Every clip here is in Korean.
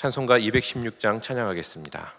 찬송가 216장 찬양하겠습니다.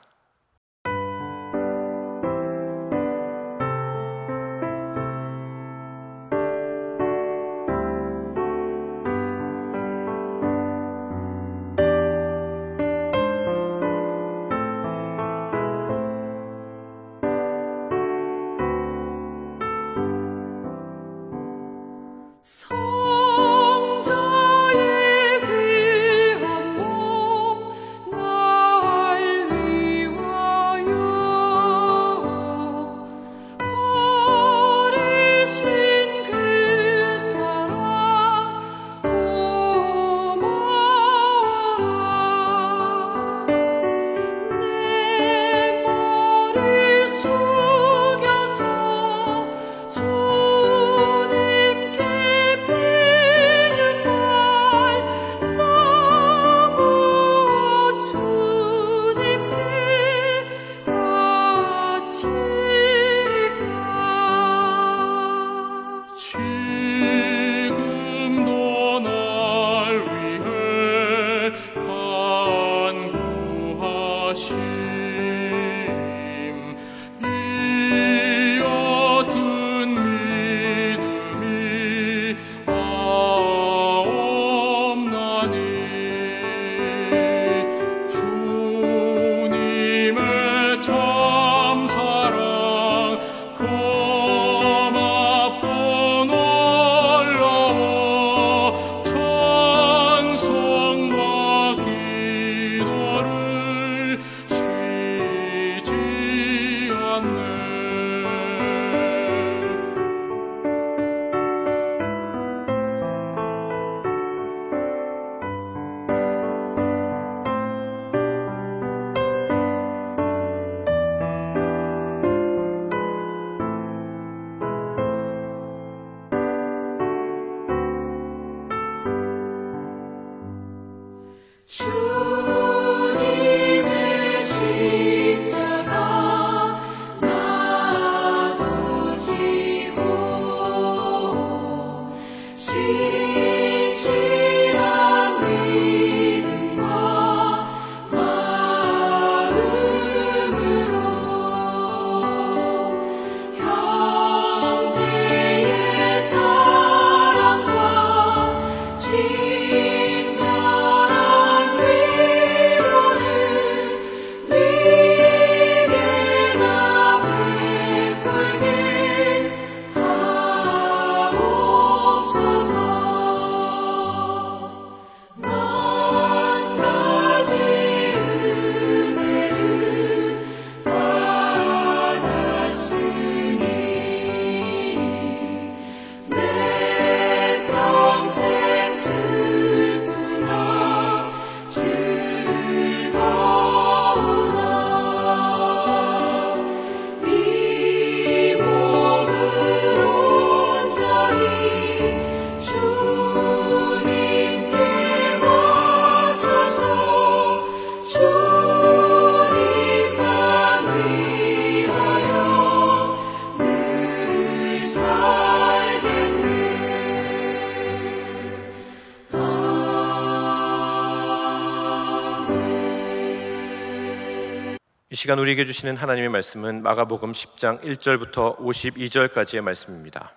이 시간 우리에게 주시는 하나님의 말씀은 마가복음 10장 1절부터 52절까지의 말씀입니다.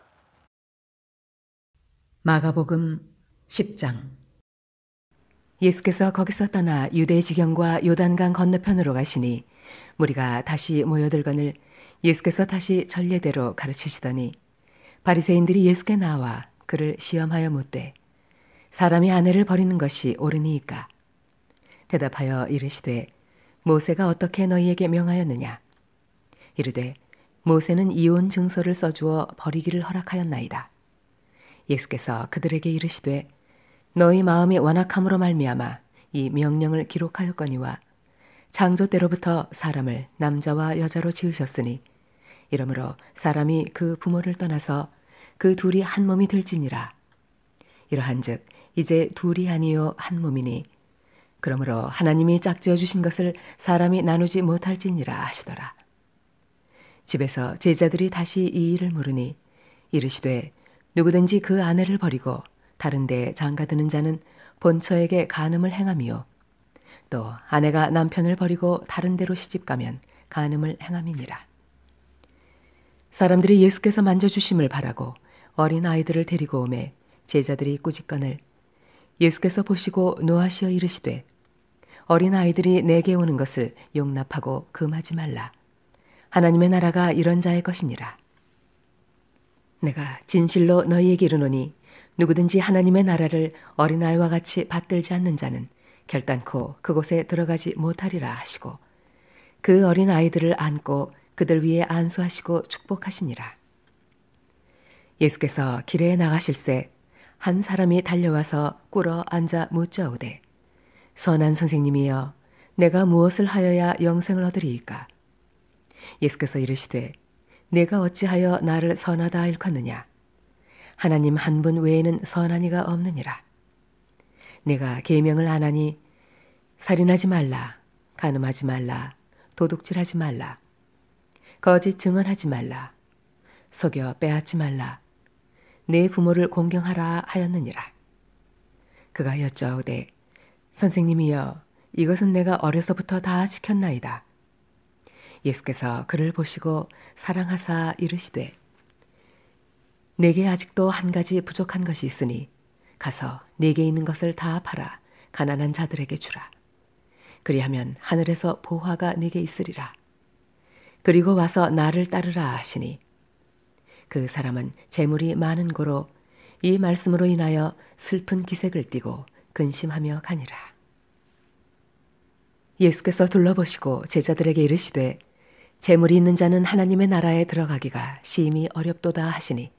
마가복음 10장. 예수께서 거기서 떠나 유대 지경과 요단강 건너편으로 가시니 무리가 다시 모여들거늘 예수께서 다시 전례대로 가르치시더니 바리새인들이 예수께 나와 그를 시험하여 묻되 사람이 아내를 버리는 것이 옳으니이까? 대답하여 이르시되 모세가 어떻게 너희에게 명하였느냐? 이르되 모세는 이혼 증서를 써주어 버리기를 허락하였나이다. 예수께서 그들에게 이르시되 너희 마음이 완악함으로 말미암아 이 명령을 기록하였거니와 창조 때로부터 사람을 남자와 여자로 지으셨으니 이러므로 사람이 그 부모를 떠나서 그 둘이 한 몸이 될지니라. 이러한즉 이제 둘이 아니요 한 몸이니 그러므로 하나님이 짝지어 주신 것을 사람이 나누지 못할지니라 하시더라. 집에서 제자들이 다시 이 일을 물으니 이르시되 누구든지 그 아내를 버리고 다른 데 장가드는 자는 본처에게 간음을 행함이요 또 아내가 남편을 버리고 다른 데로 시집가면 간음을 행함이니라. 사람들이 예수께서 만져주심을 바라고 어린 아이들을 데리고 오매 제자들이 꾸짖거늘 예수께서 보시고 노하시어 이르시되 어린 아이들이 내게 오는 것을 용납하고 금하지 말라. 하나님의 나라가 이런 자의 것이니라. 내가 진실로 너희에게 이르노니 누구든지 하나님의 나라를 어린아이와 같이 받들지 않는 자는 결단코 그곳에 들어가지 못하리라 하시고 그 어린 아이들을 안고 그들 위에 안수하시고 축복하시니라. 예수께서 길에 나가실새 한 사람이 달려와서 꿇어 앉아 묻자오되 선한 선생님이여 내가 무엇을 하여야 영생을 얻으리이까? 예수께서 이르시되 내가 어찌하여 나를 선하다 일컫느냐? 하나님 한 분 외에는 선한 이가 없느니라. 내가 계명을 안 하니 살인하지 말라, 간음하지 말라, 도둑질하지 말라, 거짓 증언하지 말라, 속여 빼앗지 말라, 내 부모를 공경하라 하였느니라. 그가 여짜오되 선생님이여 이것은 내가 어려서부터 다 지켰나이다. 예수께서 그를 보시고 사랑하사 이르시되 내게 아직도 한 가지 부족한 것이 있으니 가서 네게 있는 것을 다 팔아 가난한 자들에게 주라. 그리하면 하늘에서 보화가 네게 있으리라. 그리고 와서 나를 따르라 하시니 그 사람은 재물이 많은 고로 이 말씀으로 인하여 슬픈 기색을 띠고 근심하며 가니라. 예수께서 둘러보시고 제자들에게 이르시되 재물이 있는 자는 하나님의 나라에 들어가기가 심히 어렵도다 하시니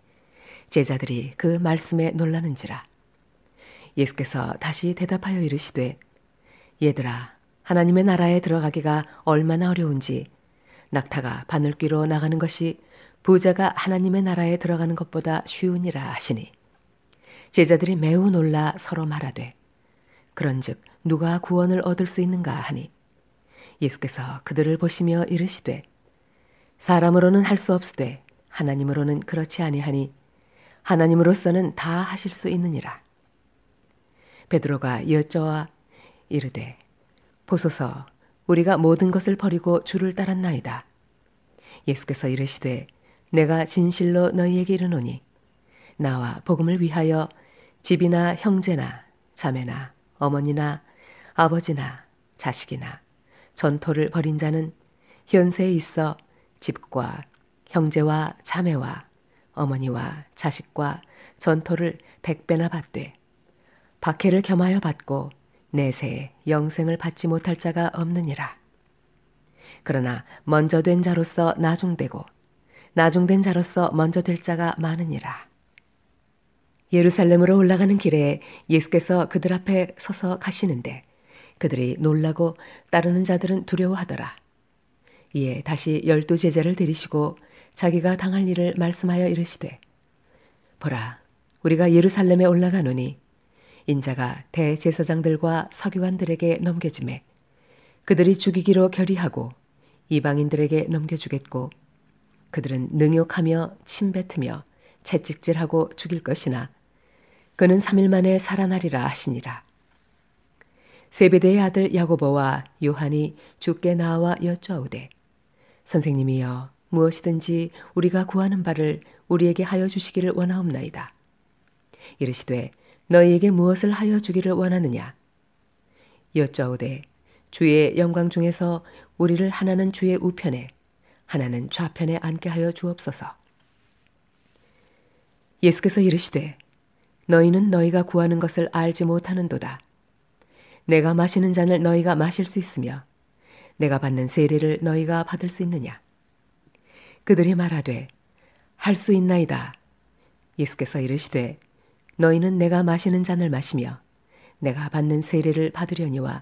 제자들이 그 말씀에 놀라는지라. 예수께서 다시 대답하여 이르시되 얘들아 하나님의 나라에 들어가기가 얼마나 어려운지 낙타가 바늘귀로 나가는 것이 부자가 하나님의 나라에 들어가는 것보다 쉬우니라 하시니 제자들이 매우 놀라 서로 말하되 그런즉 누가 구원을 얻을 수 있는가 하니 예수께서 그들을 보시며 이르시되 사람으로는 할 수 없으되 하나님으로는 그렇지 아니하니 하나님으로서는 다 하실 수 있느니라. 베드로가 여쭤와 이르되 보소서 우리가 모든 것을 버리고 주를 따랐나이다. 예수께서 이르시되 내가 진실로 너희에게 이르노니 나와 복음을 위하여 집이나 형제나 자매나 어머니나 아버지나 자식이나 전토를 벌인 자는 현세에 있어 집과 형제와 자매와 어머니와 자식과 전토를 100배나 받되 박해를 겸하여 받고 내세에 영생을 받지 못할 자가 없느니라. 그러나 먼저 된 자로서 나중되고 나중된 자로서 먼저 될 자가 많으니라. 예루살렘으로 올라가는 길에 예수께서 그들 앞에 서서 가시는데 그들이 놀라고 따르는 자들은 두려워하더라. 이에 다시 12 제자를 데리시고 자기가 당할 일을 말씀하여 이르시되 보라 우리가 예루살렘에 올라가노니 인자가 대제사장들과 서기관들에게 넘겨지매 그들이 죽이기로 결의하고 이방인들에게 넘겨주겠고 그들은 능욕하며 침뱉으며 채찍질하고 죽일 것이나 그는 3일 만에 살아나리라 하시니라. 세베대의 아들 야고보와 요한이 주께 나와 여쭈어오되 선생님이여 무엇이든지 우리가 구하는 바를 우리에게 하여 주시기를 원하옵나이다. 이르시되 너희에게 무엇을 하여 주기를 원하느냐? 여쭈어오되 주의 영광 중에서 우리를 하나는 주의 우편에 하나는 좌편에 앉게 하여 주옵소서. 예수께서 이르시되 너희는 너희가 구하는 것을 알지 못하는도다. 내가 마시는 잔을 너희가 마실 수 있으며 내가 받는 세례를 너희가 받을 수 있느냐? 그들이 말하되 할 수 있나이다. 예수께서 이르시되 너희는 내가 마시는 잔을 마시며 내가 받는 세례를 받으려니와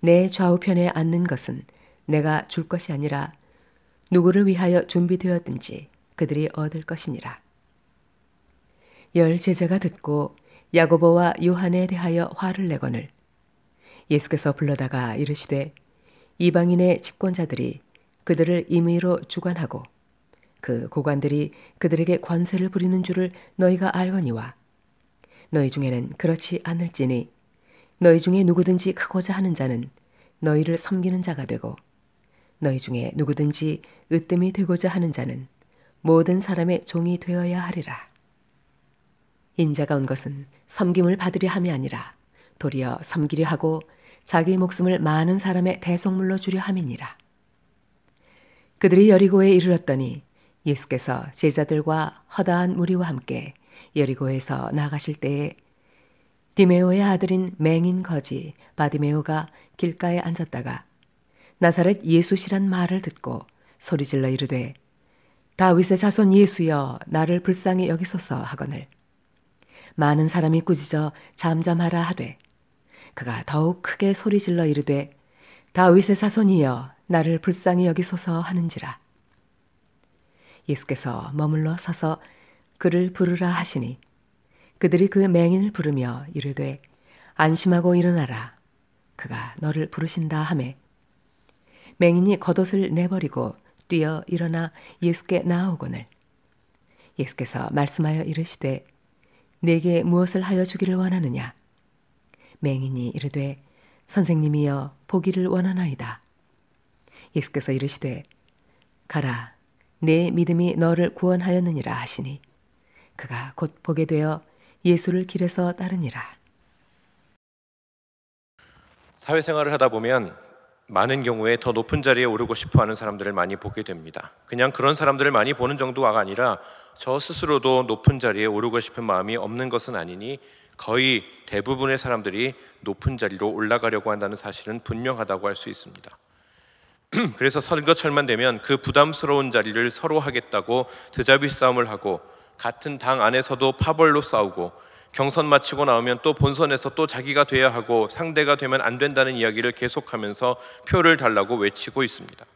내 좌우편에 앉는 것은 내가 줄 것이 아니라 누구를 위하여 준비되었든지 그들이 얻을 것이니라. 10 제자가 듣고 야고보와 요한에 대하여 화를 내거늘 예수께서 불러다가 이르시되 이방인의 집권자들이 그들을 임의로 주관하고 그 고관들이 그들에게 관세를 부리는 줄을 너희가 알거니와 너희 중에는 그렇지 않을지니 너희 중에 누구든지 크고자 하는 자는 너희를 섬기는 자가 되고 너희 중에 누구든지 으뜸이 되고자 하는 자는 모든 사람의 종이 되어야 하리라. 인자가 온 것은 섬김을 받으려 함이 아니라 도리어 섬기려 하고 자기 목숨을 많은 사람의 대속물로 주려 함이니라. 그들이 여리고에 이르렀더니 예수께서 제자들과 허다한 무리와 함께 여리고에서 나가실 때에 디메오의 아들인 맹인 거지 바디메오가 길가에 앉았다가 나사렛 예수시란 말을 듣고 소리질러 이르되 다윗의 자손 예수여 나를 불쌍히 여기소서 하거늘 많은 사람이 꾸짖어 잠잠하라 하되 그가 더욱 크게 소리질러 이르되 다윗의 자손이여 나를 불쌍히 여기소서 하는지라. 예수께서 머물러 서서 그를 부르라 하시니 그들이 그 맹인을 부르며 이르되 안심하고 일어나라 그가 너를 부르신다 하매 맹인이 겉옷을 내버리고 뛰어 일어나 예수께 나아오거늘 예수께서 말씀하여 이르시되 내게 무엇을 하여 주기를 원하느냐. 맹인이 이르되 선생님이여 보기를 원하나이다. 예수께서 이르시되 가라 내 믿음이 너를 구원하였느니라 하시니 그가 곧 보게 되어 예수를 길에서 따르니라. 사회생활을 하다 보면 많은 경우에 더 높은 자리에 오르고 싶어하는 사람들을 많이 보게 됩니다. 그냥 그런 사람들을 많이 보는 정도가 아니라 저 스스로도 높은 자리에 오르고 싶은 마음이 없는 것은 아니니 거의 대부분의 사람들이 높은 자리로 올라가려고 한다는 사실은 분명하다고 할 수 있습니다. 그래서 선거철만 되면 그 부담스러운 자리를 서로 하겠다고 드자비 싸움을 하고 같은 당 안에서도 파벌로 싸우고 경선 마치고 나오면 또 본선에서 또 자기가 돼야 하고 상대가 되면 안 된다는 이야기를 계속하면서 표를 달라고 외치고 있습니다.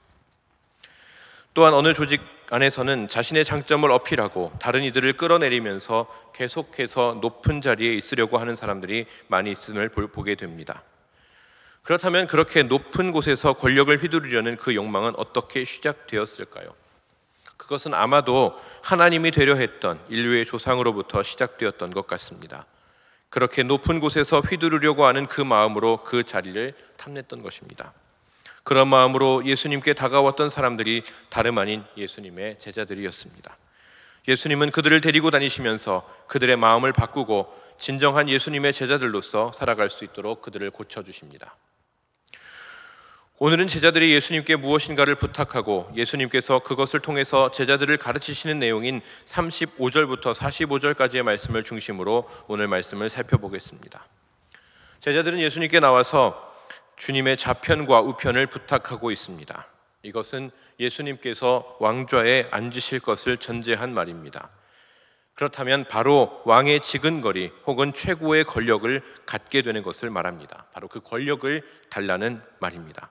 또한 어느 조직 안에서는 자신의 장점을 어필하고 다른 이들을 끌어내리면서 계속해서 높은 자리에 있으려고 하는 사람들이 많이 있음을 보게 됩니다. 그렇다면 그렇게 높은 곳에서 권력을 휘두르려는 그 욕망은 어떻게 시작되었을까요? 그것은 아마도 하나님이 되려 했던 인류의 조상으로부터 시작되었던 것 같습니다. 그렇게 높은 곳에서 휘두르려고 하는 그 마음으로 그 자리를 탐냈던 것입니다. 그런 마음으로 예수님께 다가왔던 사람들이 다름 아닌 예수님의 제자들이었습니다. 예수님은 그들을 데리고 다니시면서 그들의 마음을 바꾸고 진정한 예수님의 제자들로서 살아갈 수 있도록 그들을 고쳐주십니다. 오늘은 제자들이 예수님께 무엇인가를 부탁하고 예수님께서 그것을 통해서 제자들을 가르치시는 내용인 35절부터 45절까지의 말씀을 중심으로 오늘 말씀을 살펴보겠습니다. 제자들은 예수님께 나와서 주님의 좌편과 우편을 부탁하고 있습니다. 이것은 예수님께서 왕좌에 앉으실 것을 전제한 말입니다. 그렇다면 바로 왕의 지근거리 혹은 최고의 권력을 갖게 되는 것을 말합니다. 바로 그 권력을 달라는 말입니다.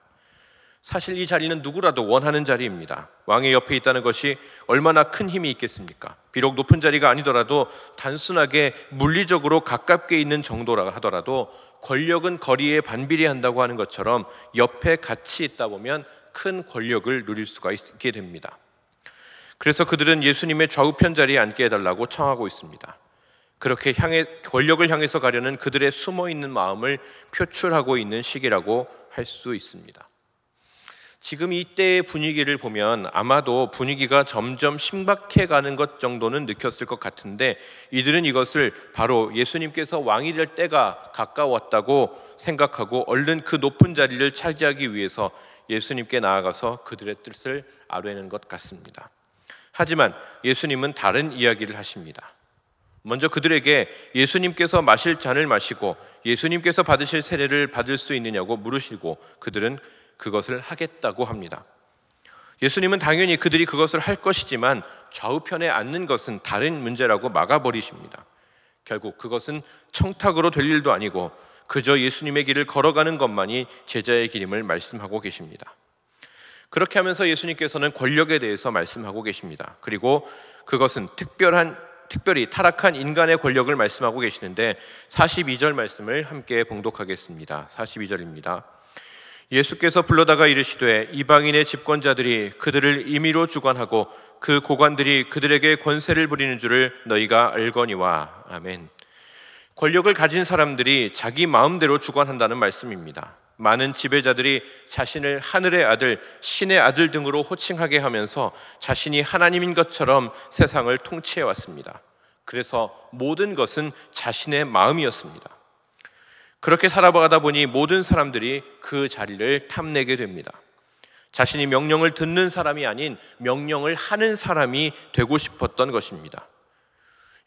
사실 이 자리는 누구라도 원하는 자리입니다. 왕의 옆에 있다는 것이 얼마나 큰 힘이 있겠습니까? 비록 높은 자리가 아니더라도 단순하게 물리적으로 가깝게 있는 정도라 하더라도 권력은 거리에 반비례한다고 하는 것처럼 옆에 같이 있다 보면 큰 권력을 누릴 수가 있게 됩니다. 그래서 그들은 예수님의 좌우편 자리에 앉게 해달라고 청하고 있습니다. 그렇게 권력을 향해서 가려는 그들의 숨어있는 마음을 표출하고 있는 시기라고 할 수 있습니다. 지금 이때의 분위기를 보면 아마도 분위기가 점점 심각해가는 것 정도는 느꼈을 것 같은데 이들은 이것을 바로 예수님께서 왕이 될 때가 가까웠다고 생각하고 얼른 그 높은 자리를 차지하기 위해서 예수님께 나아가서 그들의 뜻을 아뢰는 것 같습니다. 하지만 예수님은 다른 이야기를 하십니다. 먼저 그들에게 예수님께서 마실 잔을 마시고 예수님께서 받으실 세례를 받을 수 있느냐고 물으시고 그들은 그것을 하겠다고 합니다. 예수님은 당연히 그들이 그것을 할 것이지만 좌우편에 앉는 것은 다른 문제라고 막아버리십니다. 결국 그것은 청탁으로 될 일도 아니고 그저 예수님의 길을 걸어가는 것만이 제자의 길임을 말씀하고 계십니다. 그렇게 하면서 예수님께서는 권력에 대해서 말씀하고 계십니다. 그리고 그것은 특별히 타락한 인간의 권력을 말씀하고 계시는데 42절 말씀을 함께 봉독하겠습니다. 42절입니다. 예수께서 불러다가 이르시되 이방인의 집권자들이 그들을 임의로 주관하고 그 고관들이 그들에게 권세를 부리는 줄을 너희가 알거니와. 아멘. 권력을 가진 사람들이 자기 마음대로 주관한다는 말씀입니다. 많은 지배자들이 자신을 하늘의 아들, 신의 아들 등으로 호칭하게 하면서 자신이 하나님인 것처럼 세상을 통치해 왔습니다. 그래서 모든 것은 자신의 마음이었습니다. 그렇게 살아가다 보니 모든 사람들이 그 자리를 탐내게 됩니다. 자신이 명령을 듣는 사람이 아닌 명령을 하는 사람이 되고 싶었던 것입니다.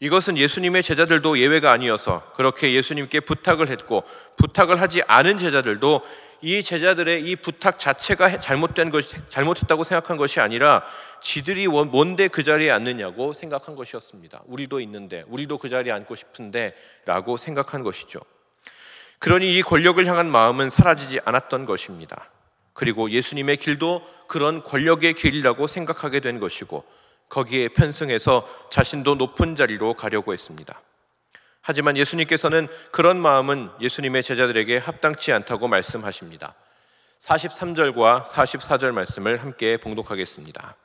이것은 예수님의 제자들도 예외가 아니어서 그렇게 예수님께 부탁을 했고, 부탁을 하지 않은 제자들도 이 제자들의 이 부탁 자체가 잘못했다고 생각한 것이 아니라 지들이 뭔데 그 자리에 앉느냐고 생각한 것이었습니다. 우리도 있는데, 우리도 그 자리에 앉고 싶은데 라고 생각한 것이죠. 그러니 이 권력을 향한 마음은 사라지지 않았던 것입니다. 그리고 예수님의 길도 그런 권력의 길이라고 생각하게 된 것이고, 거기에 편승해서 자신도 높은 자리로 가려고 했습니다. 하지만 예수님께서는 그런 마음은 예수님의 제자들에게 합당치 않다고 말씀하십니다. 43절과 44절 말씀을 함께 봉독하겠습니다.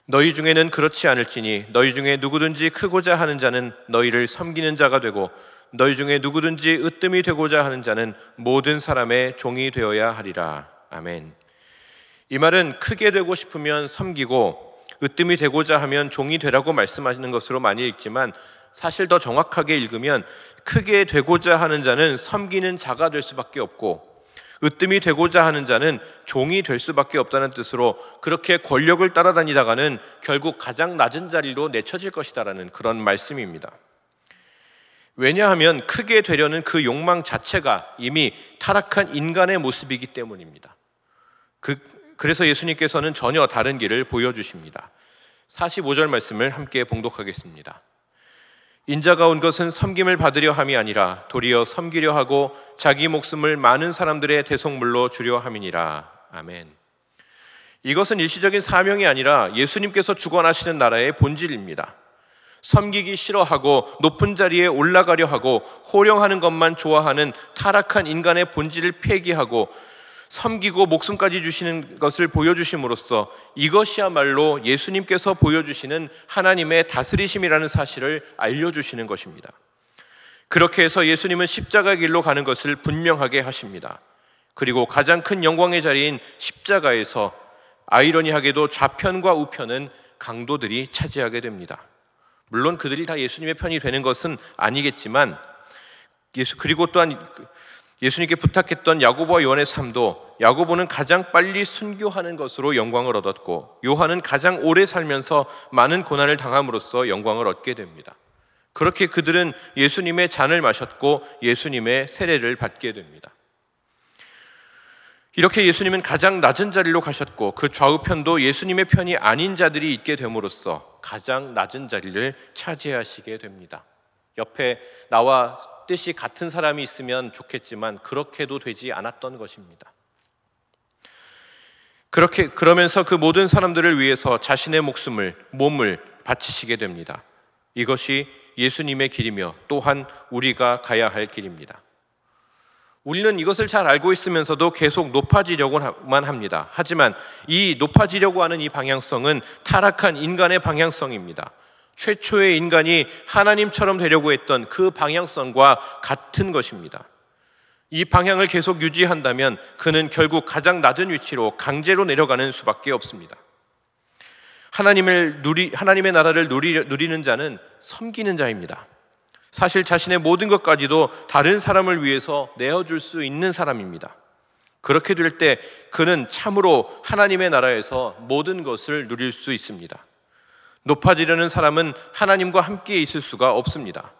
너희 중에는 그렇지 않을지니 너희 중에 누구든지 크고자 하는 자는 너희를 섬기는 자가 되고, 너희 중에 누구든지 으뜸이 되고자 하는 자는 모든 사람의 종이 되어야 하리라. 아멘. 이 말은 크게 되고 싶으면 섬기고 으뜸이 되고자 하면 종이 되라고 말씀하시는 것으로 많이 읽지만, 사실 더 정확하게 읽으면 크게 되고자 하는 자는 섬기는 자가 될 수밖에 없고, 으뜸이 되고자 하는 자는 종이 될 수밖에 없다는 뜻으로, 그렇게 권력을 따라다니다가는 결국 가장 낮은 자리로 내쳐질 것이다라는 그런 말씀입니다. 왜냐하면 크게 되려는 그 욕망 자체가 이미 타락한 인간의 모습이기 때문입니다. 그래서 예수님께서는 전혀 다른 길을 보여주십니다. 45절 말씀을 함께 봉독하겠습니다. 인자가 온 것은 섬김을 받으려 함이 아니라 도리어 섬기려 하고 자기 목숨을 많은 사람들의 대속물로 주려 함이니라. 아멘. 이것은 일시적인 사명이 아니라 예수님께서 주관하시는 나라의 본질입니다. 섬기기 싫어하고 높은 자리에 올라가려 하고 호령하는 것만 좋아하는 타락한 인간의 본질을 폐기하고 섬기고 목숨까지 주시는 것을 보여주심으로써 이것이야말로 예수님께서 보여주시는 하나님의 다스리심이라는 사실을 알려주시는 것입니다. 그렇게 해서 예수님은 십자가 길로 가는 것을 분명하게 하십니다. 그리고 가장 큰 영광의 자리인 십자가에서 아이러니하게도 좌편과 우편은 강도들이 차지하게 됩니다. 물론 그들이 다 예수님의 편이 되는 것은 아니겠지만, 그리고 또한 예수님께 부탁했던 야고보와 요한의 삶도, 야고보는 가장 빨리 순교하는 것으로 영광을 얻었고, 요한은 가장 오래 살면서 많은 고난을 당함으로써 영광을 얻게 됩니다. 그렇게 그들은 예수님의 잔을 마셨고 예수님의 세례를 받게 됩니다. 이렇게 예수님은 가장 낮은 자리로 가셨고, 그 좌우편도 예수님의 편이 아닌 자들이 있게 됨으로써 가장 낮은 자리를 차지하시게 됩니다. 옆에 나와 뜻이 같은 사람이 있으면 좋겠지만 그렇게도 되지 않았던 것입니다. 그러면서 그 모든 사람들을 위해서 자신의 몸을 바치시게 됩니다. 이것이 예수님의 길이며 또한 우리가 가야 할 길입니다. 우리는 이것을 잘 알고 있으면서도 계속 높아지려고만 합니다. 하지만 이 높아지려고 하는 이 방향성은 타락한 인간의 방향성입니다. 최초의 인간이 하나님처럼 되려고 했던 그 방향성과 같은 것입니다. 이 방향을 계속 유지한다면 그는 결국 가장 낮은 위치로 강제로 내려가는 수밖에 없습니다. 하나님의 나라를 누리는 자는 섬기는 자입니다. 사실 자신의 모든 것까지도 다른 사람을 위해서 내어줄 수 있는 사람입니다. 그렇게 될 때 그는 참으로 하나님의 나라에서 모든 것을 누릴 수 있습니다. 높아지려는 사람은 하나님과 함께 있을 수가 없습니다.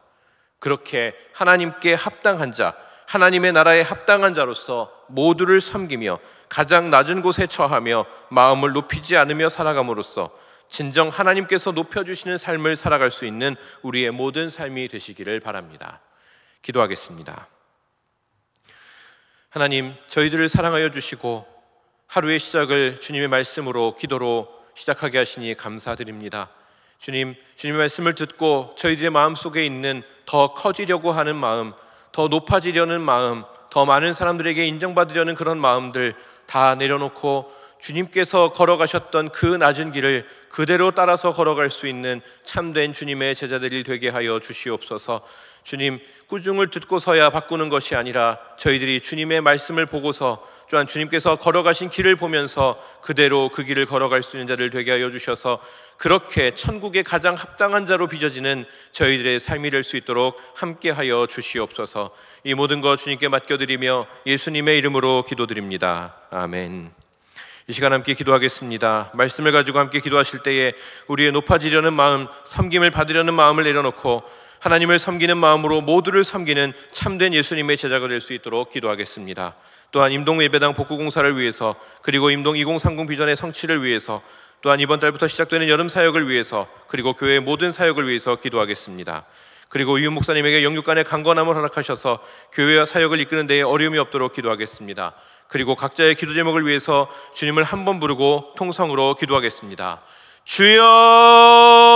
그렇게 하나님께 합당한 자, 하나님의 나라에 합당한 자로서 모두를 섬기며 가장 낮은 곳에 처하며 마음을 높이지 않으며 살아감으로써 진정 하나님께서 높여주시는 삶을 살아갈 수 있는 우리의 모든 삶이 되시기를 바랍니다. 기도하겠습니다. 하나님, 저희들을 사랑하여 주시고 하루의 시작을 주님의 말씀으로, 기도로 시작하게 하시니 감사드립니다. 주님의 말씀을 듣고 저희들의 마음속에 있는 더 커지려고 하는 마음, 더 높아지려는 마음, 더 많은 사람들에게 인정받으려는 그런 마음들 다 내려놓고 주님께서 걸어가셨던 그 낮은 길을 그대로 따라서 걸어갈 수 있는 참된 주님의 제자들이 되게 하여 주시옵소서. 주님, 꾸중을 듣고서야 바꾸는 것이 아니라 저희들이 주님의 말씀을 보고서 또한 주님께서 걸어가신 길을 보면서 그대로 그 길을 걸어갈 수 있는 자들 되게 하여 주셔서 그렇게 천국의 가장 합당한 자로 빚어지는 저희들의 삶이 될 수 있도록 함께 하여 주시옵소서. 이 모든 것 주님께 맡겨드리며 예수님의 이름으로 기도드립니다. 아멘. 이 시간 함께 기도하겠습니다. 말씀을 가지고 함께 기도하실 때에 우리의 높아지려는 마음, 섬김을 받으려는 마음을 내려놓고 하나님을 섬기는 마음으로 모두를 섬기는 참된 예수님의 제자가 될 수 있도록 기도하겠습니다. 또한 임동 예배당 복구 공사를 위해서, 그리고 임동 2030 비전의 성취를 위해서, 또한 이번 달부터 시작되는 여름 사역을 위해서, 그리고 교회의 모든 사역을 위해서 기도하겠습니다. 그리고 이윤 목사님에게 영육간의 강건함을 허락하셔서 교회와 사역을 이끄는 데에 어려움이 없도록 기도하겠습니다. 그리고 각자의 기도 제목을 위해서 주님을 한 번 부르고 통성으로 기도하겠습니다. 주여